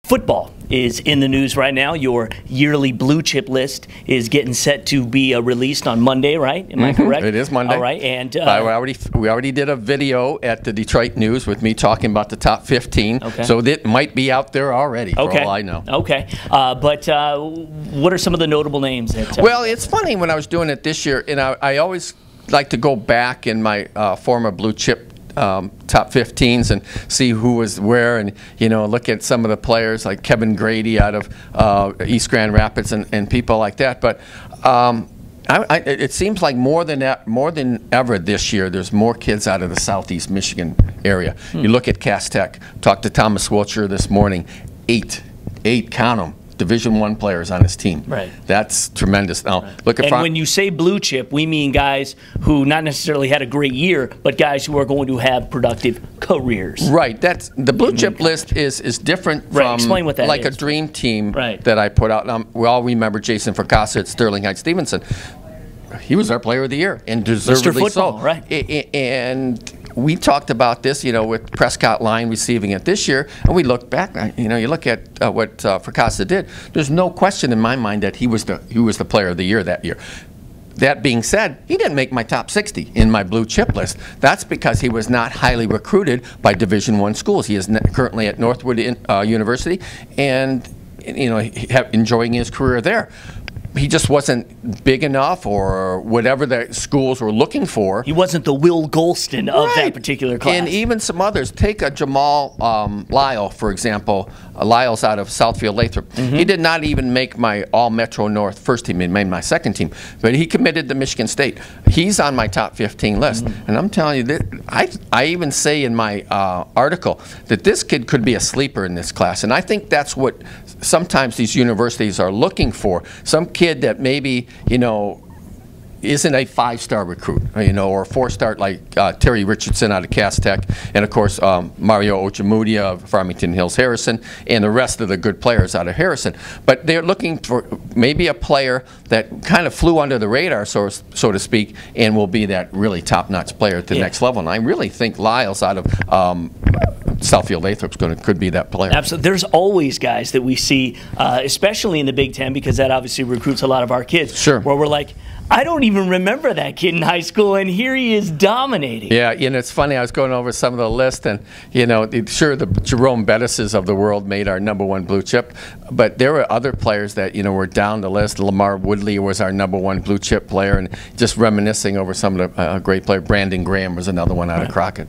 Football is in the news right now. Your yearly blue chip list is getting set to be released on Monday, right? Am I correct? It is Monday. All right, and we already did a video at the Detroit News with me talking about the top 15. Okay. So it might be out there already, for all I know. Okay. But what are some of the notable names? Well, it's funny when I was doing it this year, and I always like to go back in my former blue chip top 15s and see who was where, and look at some of the players like Kevin Grady out of East Grand Rapids and people like that. But it seems like more than ever this year, there's more kids out of the Southeast Michigan area. You look at Cass Tech. Talked to Thomas Wiltshire this morning. Eight, count them. Division I players on his team. Right. That's tremendous. Now, look at when you say blue chip, we mean guys who not necessarily had a great year, but guys who are going to have productive careers. Right. That's the blue chip list is different from Explain what that like is. a dream team Right. that I put out. We all remember Jason Fracassa at Sterling Heights Stevenson. He was our player of the year, and deservedly Mr. Football, so. Right. And we talked about this, with Prescott Line receiving it this year, and we look back. You look at what Fracassa did. There's no question in my mind that he was the player of the year that year. That being said, he didn't make my top 60 in my blue chip list. That's because he was not highly recruited by Division I schools. He is currently at Northwood University, and enjoying his career there. He just wasn't big enough, or whatever the schools were looking for. He wasn't the Will Golston of that particular class. And even some others. Take a Jamal Lyle, for example. Lyle's out of Southfield Lathrop. He did not even make my All-Metro North first team. He made my second team. But he committed to Michigan State. He's on my top 15 list. And I'm telling you, that I even say in my article that this kid could be a sleeper in this class. And I think that's what sometimes these universities are looking for. Some kid that maybe, isn't a 5-star recruit, or a 4-star like Terry Richardson out of Cass Tech, and of course Mario Ochamudia of Farmington Hills Harrison, and the rest of the good players out of Harrison. But they're looking for maybe a player that kind of flew under the radar, so to speak, and will be that really top-notch player at the next level. And I really think Lyles out of Southfield Lathrop could be that player. Absolutely. There's always guys that we see, especially in the Big Ten, because that obviously recruits a lot of our kids. Sure. Where we're like, I don't even remember that kid in high school, and here he is dominating. Yeah, it's funny. I was going over some of the list, and sure, the Jerome Bettises of the world made our #1 blue chip, but there were other players that were down the list. Lamar Woodley was our #1 blue chip player, and just reminiscing over some of the great players. Brandon Graham was another one out of Crockett.